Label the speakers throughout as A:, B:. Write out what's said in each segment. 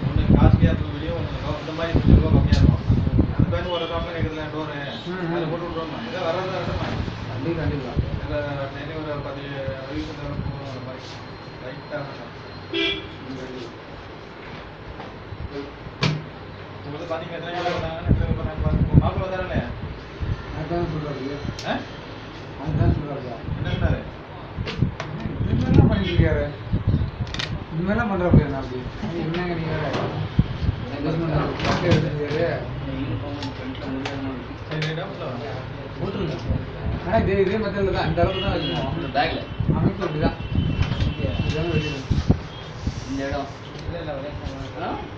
A: ஒன்று காஸ்ட்லியாக இருக்கும் வீடியோ, ஒன்று இந்த மாதிரி கொஞ்சம் ரூபா கம்மியாக இருக்கும். அந்த பேர் ஒரு ரூபா கேட்குதுல டோரு, அதை போட்டு விட்ருவோம். இதை வர்றதா இருக்கட்டும்.
B: கண்டிப்பாக
A: டெய்லி ஒரு 10 வயசு போகும் அந்த மாதிரி லைட்டாக. உங்களுக்கு பார்த்தீங்கன்னா எத்தனை கிலோ பண்ணாங்க மாப்பிள்ளை வந்தாரே
B: அதுதான் சொல்கிறாரு.
A: ஆ
B: அதுதான் சொல்கிறாரு.
A: என்ன சொன்னார்?
B: இதுமாதிரிலாம் பண்ணிட்டு இருக்காரு. இதுமாதிரிலாம் பண்ணுறப்ப என்ன அப்படி என்னங்க நீங்கள்
A: போட்டுருங்க.
B: ஆனால் இதே மெத்தடில் தான் இந்த அளவுக்கு தான் வச்சுக்கணும்.
C: பேக்கில்
B: அமைப்பு அப்படி தான் இதெல்லாம் வெளியே
C: இந்த இடம்
A: இல்லை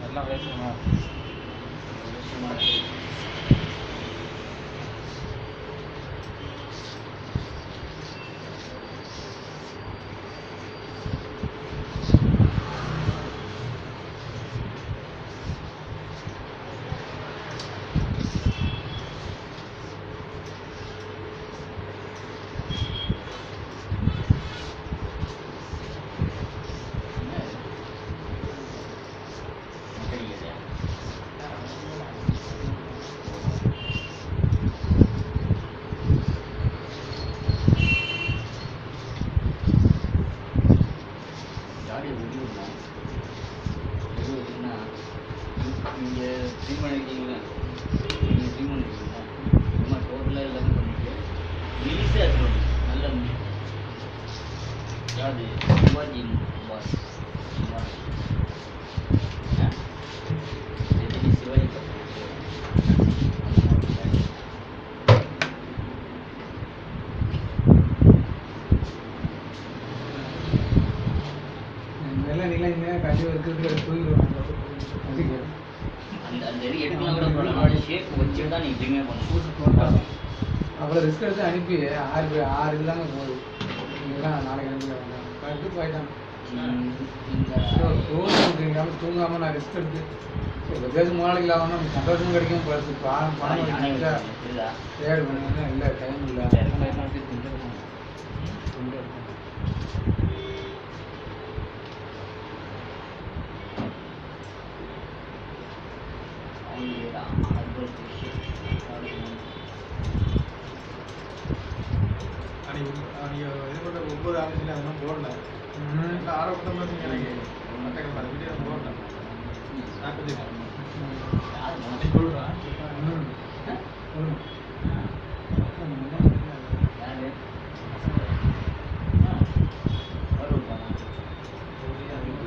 A: எல்லாம் வேஸ்ட்டுமா
C: நீங்கள் ட்ரீம் பண்ணிருக்கீங்களா? நீங்கள் ட்ரீம் பண்ணிருக்கீங்களா? சும்மா டோட்டலாக எல்லாமே பண்ணிட்டு ரிலீஸாக இருக்கணும். நல்ல யாரு சிவாஜி பாஸ் சிவாஜி
B: இதெல்லாம் நீங்களாம் இனிமேல் கண்டிப்பாக இருக்கிறதுக்கு தூங்கிடுவாங்க.
C: அந்த அந்த இது எடுக்கலாம் கூட பண்ணலாம். ஷேப் வச்சு தான் நீங்கள் ட்ரீமே பண்ணணும்.
B: அவ்வளோ ரிஸ்க் எடுத்து அனுப்பி 6 இதுதாங்க போகுது. நீங்களாம் நாளைக்கு அனுப்பி கட்டு போயிட்டாங்க. தூங்காமல் தூங்காமல் நான் ரிஸ்க் எடுத்து எப்படியாச்சும் 3 நாளைக்கு ஆகணும். நமக்கு சந்தோஷமும் கிடைக்கும். பணம் கிடைச்சா தேடு பண்ணுங்க. இல்லை டைம் இல்லை.
A: இது கூட ஒவ்வொரு ஆஃபீஸ்லையும் அதெல்லாம் போடல. எல்லாம் ஆரோக்கியம் பார்த்தீங்க எனக்கு மட்டக்கள் அந்த வீடியோ போடல. நான் சொல்கிறேன்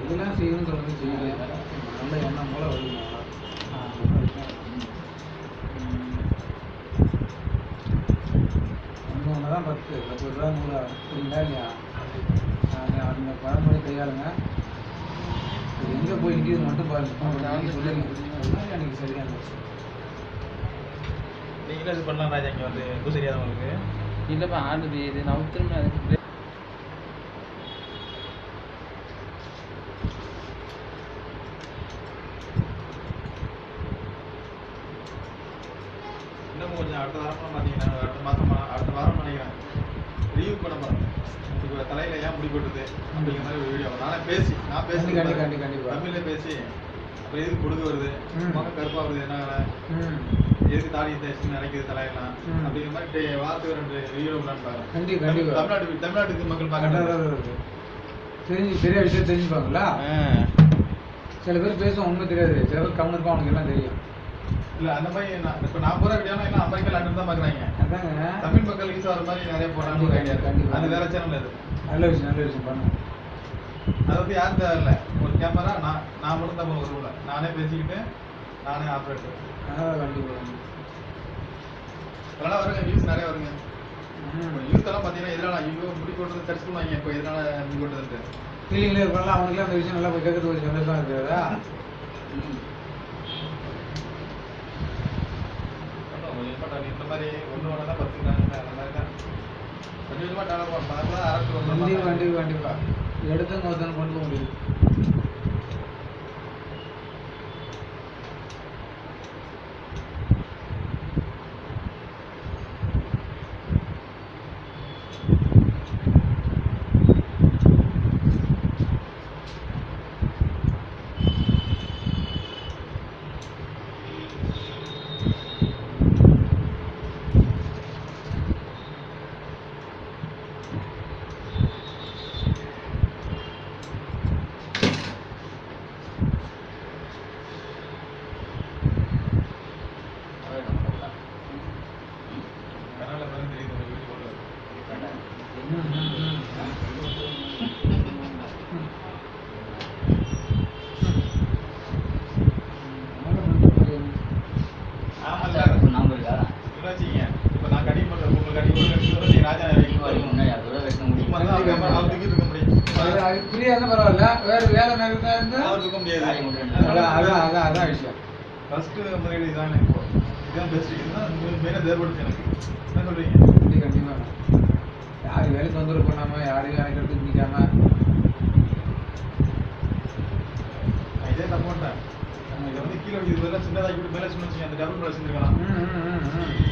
B: இதெல்லாம் செய்யணும்னு சொல்லுங்க. செய்யல நல்ல எண்ணம் போல வருது. ஒன்று தான் 10 ரூபா 100 புரியுங்களா இல்லையா? அந்த பழமொழி கையாளுங்க. எங்கே போய் நிற்கிது மட்டும் பாருங்க. சொல்லுங்க எனக்கு சரியாக இருந்துச்சு.
A: நீங்களும் இது பண்ணலாம் ராஜா. இங்கே வந்து பூசரியாதவங்களுக்கு
D: இல்லைப்பா ஆடுது இது நான் திரும்ப அதுக்கு
A: இன்னமும் கொஞ்சம் அடுத்த வாரமாக பார்த்தீங்கன்னா அடுத்த வாரம் நினைக்கிறேன் ரிவ்யூ பண்ண போகிறேன். உங்களுக்கு தலையில் ஏன் முடி போட்டுது அப்படிங்கிற மாதிரி ஒரு வீடியோ நான் பேசி
B: கண்டிப்பாக
A: தமிழில் பேசி அப்புறம் எதுக்கு கொடுக்க வருது முகம் கருப்பாக வருது என்ன எதுக்கு தாடி தேய்ச்சி நினைக்குது தலையெல்லாம் அப்படிங்கிற மாதிரி வாரத்துக்கு 2 ரிவ்யூ பண்ணலான்னு பாருங்க. தமிழ்நாட்டுக்கு மக்கள் பார்க்கறது
B: தெரிஞ்சு பெரிய விஷயம் தெரிஞ்சுப்பாங்களா? சில பேர் பேசுவோம் உண்மை தெரியாது. சில பேர் கம்மி இருப்பான். அவனுக்கு எல்லாம் தெரியும்.
A: இல்லை அந்த மாதிரி இப்போ நான் போகிற வீடியோனா எல்லாம் அமெரிக்கா லண்டன் தான் பார்க்குறாங்க.
B: அதாங்க
A: தமிழ் மக்கள் யூஸ் ஆகிற மாதிரி நிறைய போடுறாங்க. அது வேற சேனல். அது
B: நல்ல விஷயம் பண்ணுங்க.
A: அது வந்து யாரும் தேவையில்ல. ஒரு கேமரா நான் மட்டும் தான் ஒரு ரூமில் நானே பேசிக்கிட்டு நானே ஆப்ரேட்டர்.
B: கண்டிப்பாக
A: அதெல்லாம் வருங்க. வியூஸ் நிறைய வருங்க. யூத் எல்லாம் பார்த்தீங்கன்னா இதனால ஐயோ முடி கொட்டுறது தரிச்சு பண்ணுவாங்க. இப்போ இதனால முடி கொட்டுறது
B: ஃபீலிங்லேயே இருக்கலாம். அவனுக்குலாம் அந்த விஷயம் நல்லா போய் கேட்கறது ஒரு சந்தோஷமாக இருக்கிறதா?
A: இந்த மாதிரி ஒன்று ஒன்று தான் பத்துக்கிறாங்க. அந்த மாதிரி தான் கொஞ்சம் கொஞ்சமாக டெவலப் பண்ணலாம். அரசு
B: கண்டிப்பாக எடுத்தவங்க ஒருத்தனை கொண்டு போக முடியுது.
A: அவர் தூக்க முடியாது.
C: காய் கொண்டு வந்து
B: அதான் விஷயம்.
A: ஃபர்ஸ்ட் முதலீடு இதான் இப்போ. இதுதான் பெஸ்ட். இதுதான் மெயினாக தேவைப்படுது எனக்கு. என்ன சொல்றீங்க?
B: கண்டிப்பா யார் வேலைக்கு வந்துட்டு போனாம யாரையும் வேலைக்கு எடுத்து நிற்காம
A: நான் இதே தப்பு பண்ணிட்டேன். இதை வந்து கீழே இது பதிலாக சின்னதாக்கி விட்டு மேலே சொன்னு வச்சுங்க, அந்த டபுள் மேலே செஞ்சுருக்கலாம்.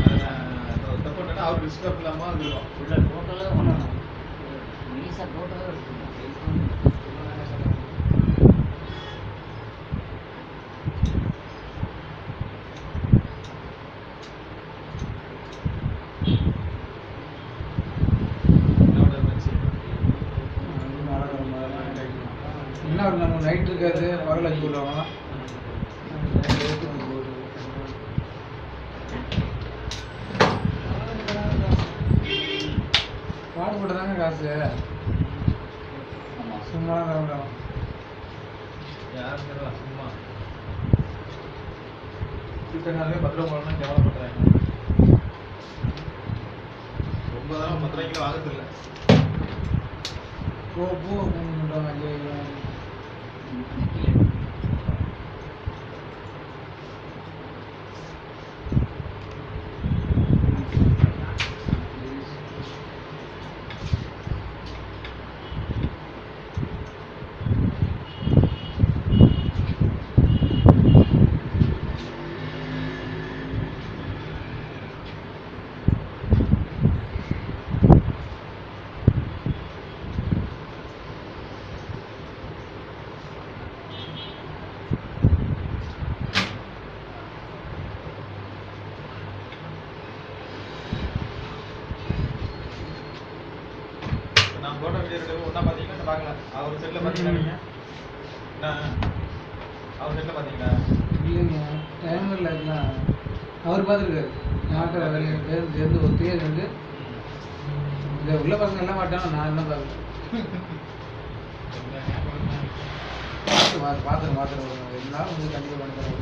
A: அதை நான் தப்பு பண்ணிட்டேன்னா அவருக்கு டிஸ்டர்ப் இல்லாமல் இருந்துருக்கும்.
C: ஃபுல்லாக டோட்டலாக பண்ணணும். மீசா டோட்டலாக எடுத்துக்கணும்.
B: என்ன ஒரு நம்ம நைட் இருக்காது பகல் அஞ்சு விடுவாங்க. பாடுபட்டு தாங்க காசு
C: ஆமாம்.
B: சும்மா தான் தர முடியும்.
A: யாரும் தெரியல சும்மா கிட்டனாலே 10 ரூபா போடணும்னு கேவலப்படுறாங்க. ரொம்ப தரம் 10 ரூபாய்க்கு வாங்கறதில்ல.
B: போ பண்ணுறாங்க.
A: நான் போட்ட வீடியோ ரெண்டு ஒன்றா பார்த்தீங்கன்னா பார்க்கலாம். அவர் செட்டில் பார்த்தீங்கன்னா நீங்கள் என்ன அவர் செட்டில் பார்த்தீங்களா?
B: இல்லைங்க டைம் இல்லை. இதெல்லாம் அவர் பார்த்துருக்காரு. நாட்டில் வேலையை சேர்ந்து ஒத்தியே இருந்து இந்த உள்ள பசங்க எல்லாம் மாட்டாங்க. நான் என்ன பார்க்குறேன் பார்த்துருக்கேன். எல்லாரும் வந்து கண்டிப்பாக பண்ணி தரேன்.